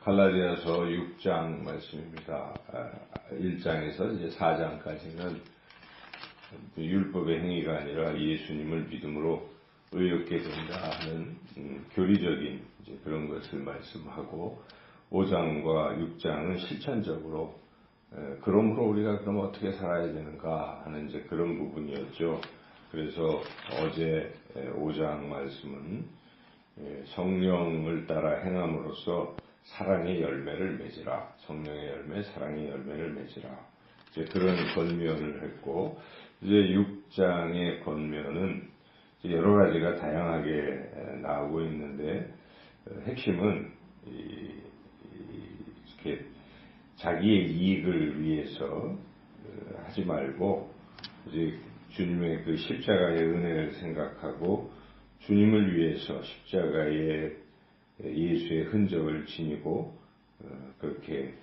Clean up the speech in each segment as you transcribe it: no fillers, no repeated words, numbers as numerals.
갈라디아서 6장 말씀입니다. 1장에서 이제 4장까지는 율법의 행위가 아니라 예수님을 믿음으로 의롭게 된다 하는 교리적인 이제 그런 것을 말씀하고, 5장과 6장은 실천적으로 그러므로 우리가 그럼 어떻게 살아야 되는가 하는 이제 그런 부분이었죠. 그래서 어제 5장 말씀은 성령을 따라 행함으로써 사랑의 열매를 맺으라, 성령의 열매, 사랑의 열매를 맺으라, 이제 그런 권면을 했고, 이제 6장의 권면은 여러 가지가 다양하게 나오고 있는데, 핵심은 이렇게 자기의 이익을 위해서 하지 말고 이제 주님의 그 십자가의 은혜를 생각하고 주님을 위해서 십자가의 예수의 흔적을 지니고 그렇게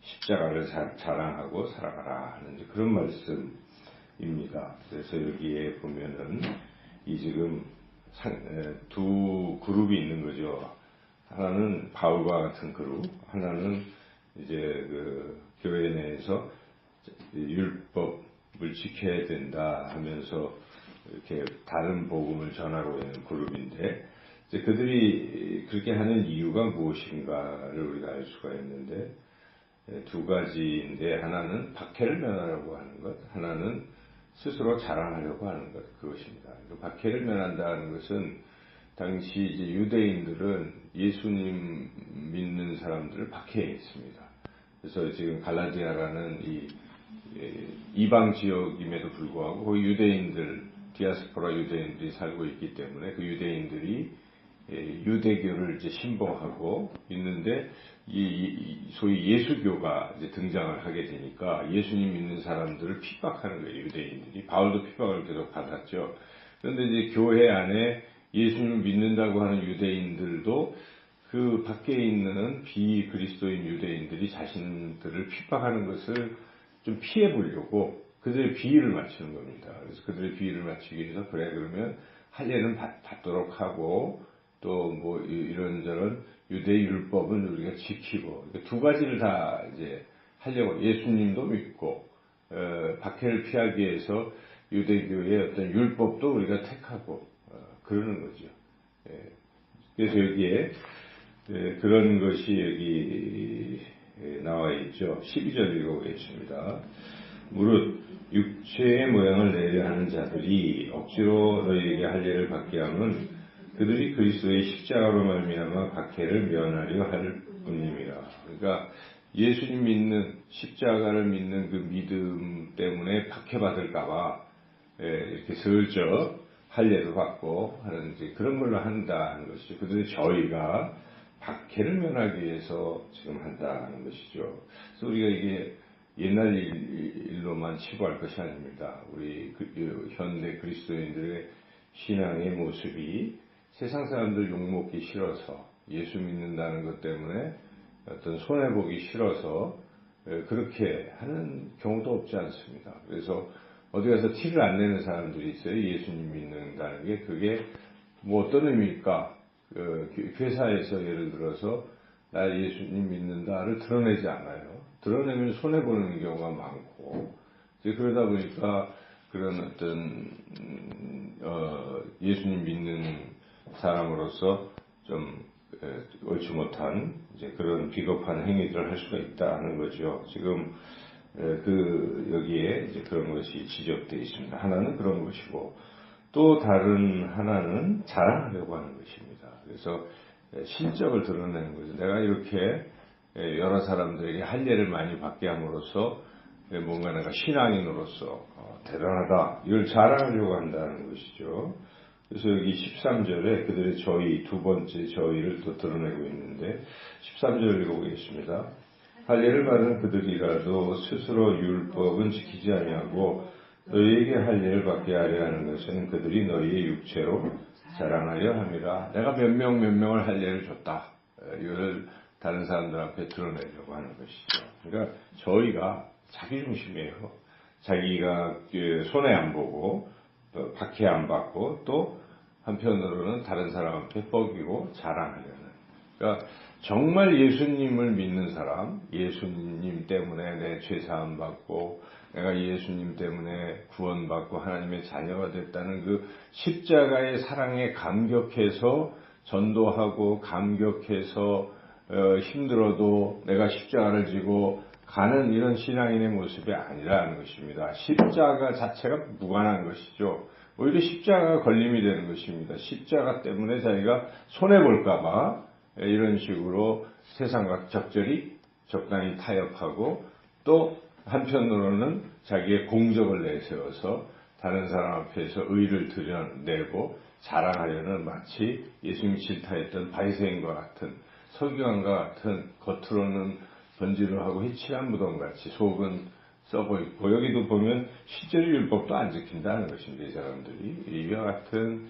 십자가를 자랑하고 살아가라 하는 그런 말씀입니다. 그래서 여기에 보면은 이 지금 두 그룹이 있는 거죠. 하나는 바울과 같은 그룹, 하나는 이제 그 교회 내에서 율법을 지켜야 된다 하면서 이렇게 다른 복음을 전하고 있는 그룹인데, 이제 그들이 그렇게 하는 이유가 무엇인가를 우리가 알 수가 있는데, 두 가지인데, 하나는 박해를 면하려고 하는 것, 하나는 스스로 자랑하려고 하는 것, 그것입니다. 박해를 면한다는 것은 당시 이제 유대인들은 예수님 믿는 사람들을 박해했습니다. 그래서 지금 갈라디아라는 이 이방 지역임에도 불구하고 거기 유대인들, 디아스포라 유대인들이 살고 있기 때문에 그 유대인들이 유대교를 이제 신봉하고 있는데, 소위 예수교가 이제 등장을 하게 되니까 예수님 믿는 사람들을 핍박하는 거예요, 유대인들이. 바울도 핍박을 계속 받았죠. 그런데 이제 교회 안에 예수님을 믿는다고 하는 유대인들도 그 밖에 있는 비그리스도인 유대인들이 자신들을 핍박하는 것을 좀 피해 보려고 그들의 비위를 맞추는 겁니다. 그래서 그들의 비위를 맞추기 위해서, 그래 그러면 할례는 받도록 하고 또 뭐 이런저런 유대 율법은 우리가 지키고, 두 가지를 다 이제 하려고, 예수님도 믿고 박해를 피하기 위해서 유대교의 어떤 율법도 우리가 택하고 그러는 거죠. 그래서 여기에 그런 것이 여기 나와 있죠. 12절 읽어보겠습니다. 무릇 육체의 모양을 내려 하는 자들이 억지로 너희에게 할례를 받게 함은 그들이 그리스도의 십자가로 말미암아 박해를 면하려 할 뿐임이라. 그러니까 예수님 믿는, 십자가를 믿는 그 믿음 때문에 박해받을까봐 이렇게 슬쩍 할례를 받고 하는 이제 그런 걸로 한다는 것이죠. 그들이 저희가 박해를 면하기 위해서 지금 한다는 것이죠. 그래서 우리가 이게 옛날 일로만 치부할 것이 아닙니다. 우리 현대 그리스도인들의 신앙의 모습이 세상 사람들 욕먹기 싫어서, 예수 믿는다는 것 때문에 어떤 손해보기 싫어서 그렇게 하는 경우도 없지 않습니다. 그래서 어디 가서 티를 안 내는 사람들이 있어요. 예수님 믿는다는 게 그게 뭐 어떤 의미일까? 회사에서 예를 들어서 나 예수님 믿는다를 드러내지 않아요. 드러내면 손해보는 경우가 많고, 이제 그러다 보니까 그런 어떤 예수님 믿는 사람으로서 좀 옳지 못한 이제 그런 비겁한 행위들을 할 수가 있다는 거죠. 지금 여기에 이제 그런 것이 지적되어 있습니다. 하나는 그런 것이고, 또 다른 하나는 자랑하려고 하는 것입니다. 그래서 실적을 드러내는 거죠. 내가 이렇게 여러 사람들에게 할례를 많이 받게 함으로써 뭔가 내가 신앙인으로서 대단하다, 이걸 자랑하려고 한다는 것이죠. 그래서 여기 13절에 그들의 저희, 두 번째 저희를 또 드러내고 있는데, 13절 읽어보겠습니다. 할례를 받은 그들이라도 스스로 율법은 지키지 아니하고 너희에게 할례를 받게 하려 하는 것은 그들이 너희의 육체로 자랑하려 함이라. 내가 몇 명을 할례를 줬다, 이걸 다른 사람들 앞에 드러내려고 하는 것이죠. 그러니까 저희가 자기 중심이에요. 자기가 손해 안 보고 또 박해 안 받고 또 한편으로는 다른 사람 앞에 뻐기고 자랑하려는 그러니까 정말 예수님을 믿는 사람, 예수님 때문에 내 죄사함 받고 내가 예수님 때문에 구원받고 하나님의 자녀가 됐다는 그 십자가의 사랑에 감격해서 전도하고 감격해서 힘들어도 내가 십자가를 지고 가는 이런 신앙인의 모습이 아니라는 것입니다. 십자가 자체가 무관한 것이죠. 오히려 십자가가 걸림이 되는 것입니다. 십자가 때문에 자기가 손해볼까봐 이런 식으로 세상과 적당히 타협하고 또 한편으로는 자기의 공적을 내세워서 다른 사람 앞에서 의를 드러내고 자랑하려는 마치 예수님이 질타했던 바리새인과 같은 서기관과 같은 겉으로는 번지르하고 해칠한 무덤같이 속은 썩어 있고 여기도 보면 실제로 율법도 안 지킨다는 것입니다. 이 사람들이 이와 같은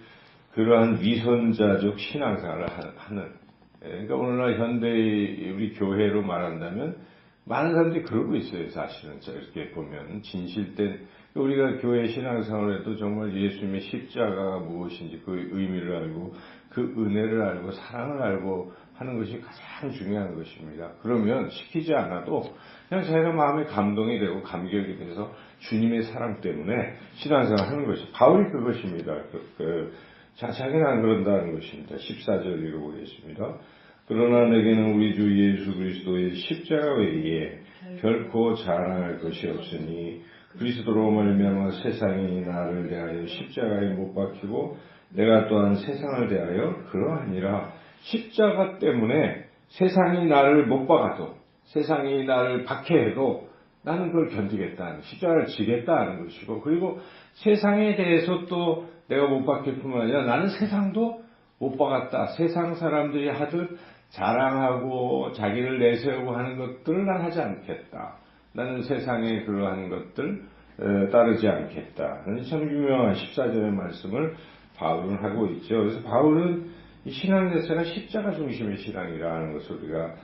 그러한 위선자적 신앙생활을 하는 그러니까 오늘날 현대의 우리 교회로 말한다면 많은 사람들이 그러고 있어요. 사실은 이렇게 보면 진실된 우리가 교회 신앙생활에도 정말 예수님의 십자가가 무엇인지 그 의미를 알고 그 은혜를 알고 사랑을 알고 하는 것이 가장 중요한 것입니다. 그러면 시키지 않아도 그냥 자기가 마음에 감동이 되고 감격이 돼서 주님의 사랑 때문에 신앙생활 하는 것이 바울이 그것입니다. 자기는 안 그런다는 것입니다. 14절 읽어보겠습니다. 그러나 내게는 우리 주 예수 그리스도의 십자가 외에 결코 자랑할 것이 없으니 그리스도로 말미암아 세상이 나를 대하여 십자가에 못 박히고 내가 또한 세상을 대하여 그러하니라. 십자가 때문에 세상이 나를 못 박아도 세상이 나를 박해해도 나는 그걸 견디겠다는 십자가를 지겠다는 것이고 그리고 세상에 대해서 또 내가 못 박힐 뿐만 아니라 나는 세상도 못 박았다. 세상 사람들이 하듯 자랑하고 자기를 내세우고 하는 것들을 난 하지 않겠다. 나는 세상의 그러한 것들 따르지 않겠다. 참 유명한 14절의 말씀을 바울은 하고 있죠. 그래서 바울은 이 신앙 자체가 십자가 중심의 신앙이라는 것을 우리가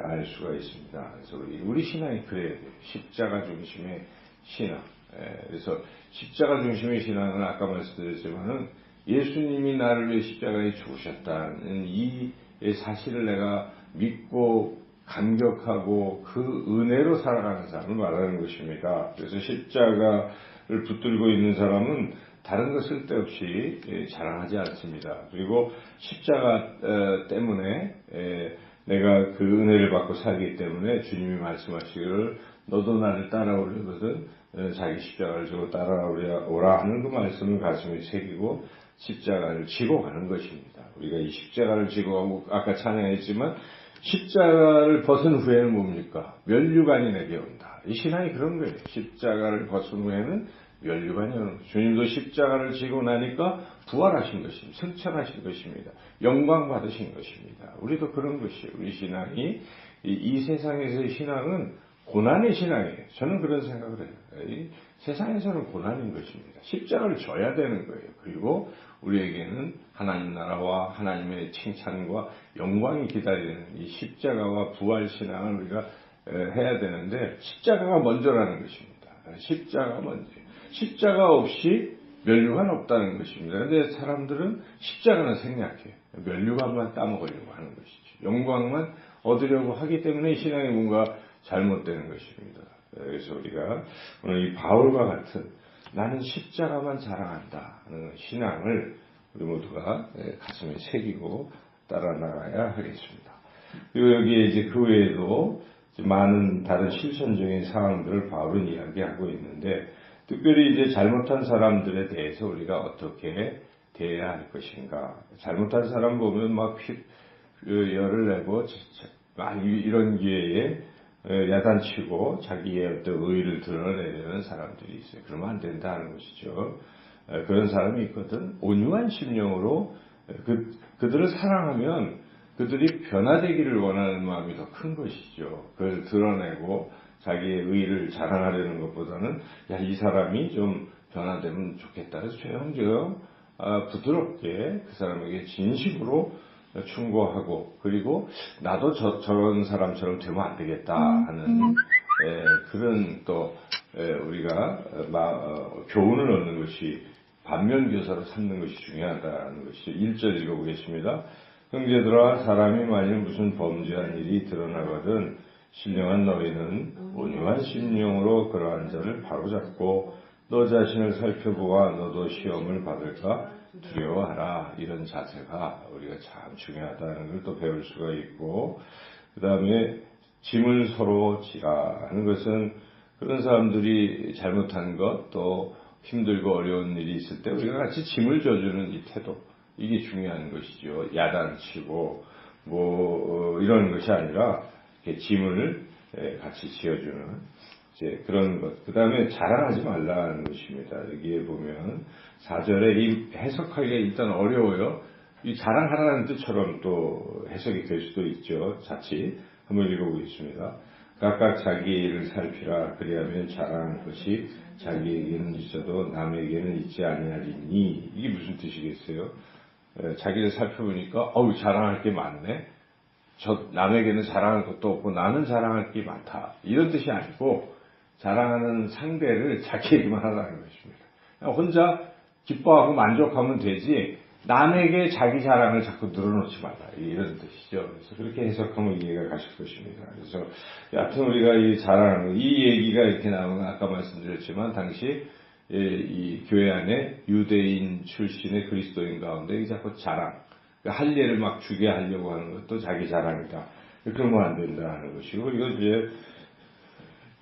알 수가 있습니다. 그래서 우리 신앙이 그래야 돼요. 십자가 중심의 신앙. 그래서 십자가 중심의 신앙은 아까 말씀드렸지만은 예수님이 나를 위해 십자가에 죽으셨다는 이 사실을 내가 믿고 감격하고 그 은혜로 살아가는 사람을 말하는 것입니다. 그래서 십자가를 붙들고 있는 사람은 다른 것 쓸데없이 자랑하지 않습니다. 그리고 십자가 때문에 내가 그 은혜를 받고 살기 때문에 주님이 말씀하시기를 너도 나를 따라오려거든 자기 십자가를 지고 따라오라 하는 그 말씀을 가슴에 새기고 십자가를 지고 가는 것입니다. 우리가 이 십자가를 지고 가고 아까 찬양했지만 십자가를 벗은 후에는 뭡니까? 면류관이 내게 온다. 이 신앙이 그런 거예요. 십자가를 벗은 후에는 면류관이 오는 거예요. 주님도 십자가를 지고 나니까 부활하신 것입니다. 승천하신 것입니다. 영광 받으신 것입니다. 우리도 그런 것이에요. 우리 신앙이 이 세상에서의 신앙은 고난의 신앙이에요. 저는 그런 생각을 해요. 이 세상에서는 고난인 것입니다. 십자가를 져야 되는 거예요. 그리고 우리에게는 하나님 나라와 하나님의 칭찬과 영광이 기다리는 이 십자가와 부활 신앙을 우리가 해야 되는데 십자가가 먼저라는 것입니다. 십자가가 먼저. 십자가 없이 면류관 없다는 것입니다. 그런데 사람들은 십자가는 생략해요. 면류관만 따먹으려고 하는 것이죠. 영광만 얻으려고 하기 때문에 신앙이 뭔가 잘못되는 것입니다. 그래서 우리가 오늘 이 바울과 같은 나는 십자가만 자랑한다 하는 신앙을 우리 모두가 가슴에 새기고 따라 나가야 하겠습니다. 그리고 여기에 이제 그 외에도 많은 다른 실천적인 상황들을 바울은 이야기하고 있는데 특별히 이제 잘못한 사람들에 대해서 우리가 어떻게 대해야 할 것인가. 잘못한 사람 보면 막 열을 내고 이런 기회에 야단치고 자기의 어떤 의의를 드러내려는 사람들이 있어요. 그러면 안 된다는 것이죠. 그런 사람이 있거든. 온유한 심령으로 그들을 사랑하면 그들이 변화되기를 원하는 마음이 더 큰 것이죠. 그걸 드러내고 자기의 의의를 자랑하려는 것보다는 이 사람이 좀 변화되면 좋겠다. 그래서 조용조용 부드럽게 그 사람에게 진심으로 충고하고 그리고 나도 저런 사람처럼 되면 안 되겠다 하는 그런 또 우리가 교훈을 얻는 것이 반면교사로 삼는 것이 중요하다는 것이죠. 1절 읽어보겠습니다. 형제들아 사람이 만일 무슨 범죄한 일이 드러나거든 신령한 너희는 온유한 심령으로 그러한 자를 바로잡고 너 자신을 살펴보아 너도 시험을 받을까 두려워하라. 이런 자세가 우리가 참 중요하다는 걸 또 배울 수가 있고, 그 다음에 짐을 서로 지라 하는 것은 그런 사람들이 잘못한 것 또 힘들고 어려운 일이 있을 때 우리가 같이 짐을 져주는 이 태도, 이게 중요한 것이죠. 야단치고 이런 것이 아니라 이렇게 짐을 같이 지어주는 이제 그런 것. 그 다음에 자랑하지 말라는 것입니다. 여기에 보면 4절에 이 해석하기가 일단 어려워요. 이 자랑하라는 뜻처럼 또 해석이 될 수도 있죠. 자칫 한번 읽어보겠습니다. 각각 자기 일을 살피라. 그리하면 자랑할 것이 자기에게는 있어도 남에게는 있지 아니하리니. 이게 무슨 뜻이겠어요? 자기를 살펴보니까 자랑할 게 많네. 남에게는 자랑할 것도 없고 나는 자랑할 게 많다. 이런 뜻이 아니고 자랑하는 상대를 자기에게만 하라는 것입니다. 혼자 기뻐하고 만족하면 되지 남에게 자기 자랑을 자꾸 늘어놓지 말라. 이런 뜻이죠. 그래서 그렇게 해석하면 이해가 가실 것입니다. 그래서 여하튼 우리가 이 자랑, 이 얘기가 이렇게 나오는 아까 말씀드렸지만 당시 이 교회 안에 유대인 출신의 그리스도인 가운데 자꾸 자랑, 할례를 막 주게 하려고 하는 것도 자기 자랑이다. 그러면 안 된다는 것이고, 이거 이제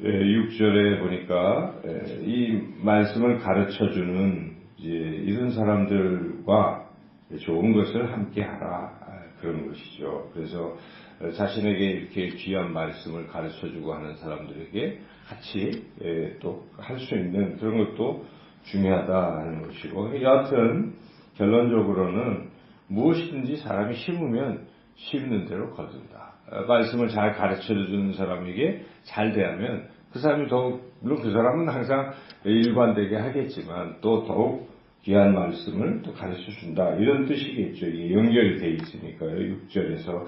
6절에 보니까 이 말씀을 가르쳐주는 이제 이런 사람들과 좋은 것을 함께 하라, 그런 것이죠. 그래서 자신에게 이렇게 귀한 말씀을 가르쳐주고 하는 사람들에게 같이 또 할 수 있는 그런 것도 중요하다 하는 것이고, 여하튼 결론적으로는 무엇이든지 사람이 심으면 심는 대로 거둔다. 말씀을 잘 가르쳐주는 사람에게 잘 대하면 그 사람이 물론 그 사람은 항상 일관되게 하겠지만 또 더욱 귀한 말씀을 또 가르쳐준다. 이런 뜻이겠죠. 이게 연결이 되어 있으니까요. 6절에서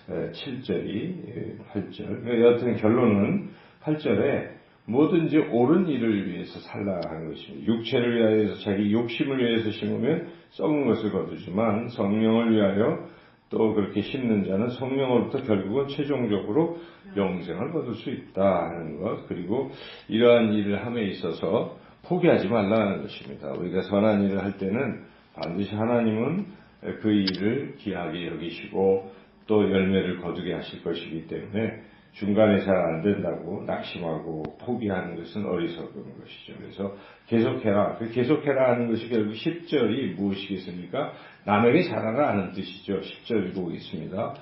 7절이 8절. 여하튼 결론은 8절에 뭐든지 옳은 일을 위해서 살라 하는 것입니다. 육체를 위하여서 자기 욕심을 위해서 심으면 썩은 것을 거두지만 성령을 위하여 또 그렇게 심는 자는 성령으로부터 결국은 최종적으로 영생을 거둘 수 있다 하는 것. 그리고 이러한 일을 함에 있어서 포기하지 말라는 것입니다. 우리가 선한 일을 할 때는 반드시 하나님은 그 일을 귀하게 여기시고 또 열매를 거두게 하실 것이기 때문에 중간에 잘 안 된다고 낙심하고 포기하는 것은 어리석은 것이죠. 그래서 계속해라. 그 계속해라 하는 것이 결국 10절이 무엇이겠습니까? 남에게 잘하라 하는 뜻이죠. 10절 읽어보겠습니다.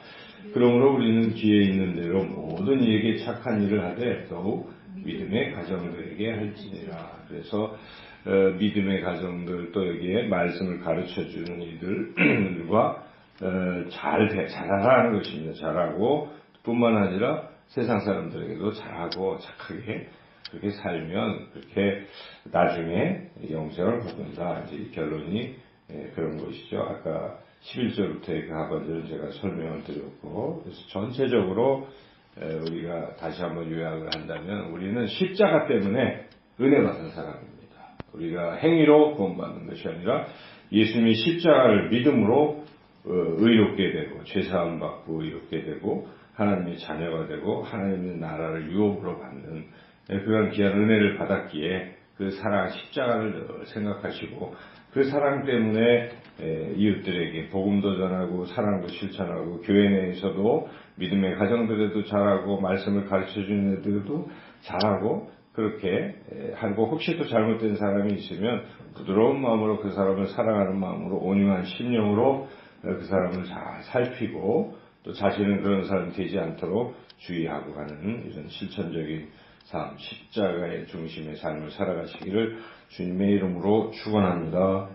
그러므로 우리는 기회 있는 대로 모든 이에게 착한 일을 하되 더욱 믿음의 가정들에게 할지니라. 그래서 믿음의 가정들 또 여기에 말씀을 가르쳐주는 이들과 잘하라는 것입니다. 잘하고 뿐만 아니라 세상 사람들에게도 잘하고 착하게 그렇게 살면 그렇게 나중에 영생을 거둔다. 이제 결론이 그런 것이죠. 아까 11절부터의 그 하반절은 제가 설명을 드렸고, 그래서 전체적으로 우리가 다시 한번 요약을 한다면 우리는 십자가 때문에 은혜 받은 사람입니다. 우리가 행위로 구원받는 것이 아니라 예수님의 십자가를 믿음으로 의롭게 되고 죄사함 받고 의롭게 되고 하나님의 자녀가 되고 하나님의 나라를 유업으로 받는 그런 귀한 은혜를 받았기에 그 사랑 십자가를 생각하시고 그 사랑 때문에 이웃들에게 복음도 전하고 사랑도 실천하고 교회 내에서도 믿음의 가정들에도 잘하고 말씀을 가르쳐주는 애들도 잘하고 그렇게 하고 혹시 또 잘못된 사람이 있으면 부드러운 마음으로 그 사람을 사랑하는 마음으로 온유한 심령으로 그 사람을 잘 살피고 또 자신은 그런 사람이 되지 않도록 주의하고 하는 이런 실천적인 삶, 십자가의 중심의 삶을 살아가시기를 주님의 이름으로 축원합니다.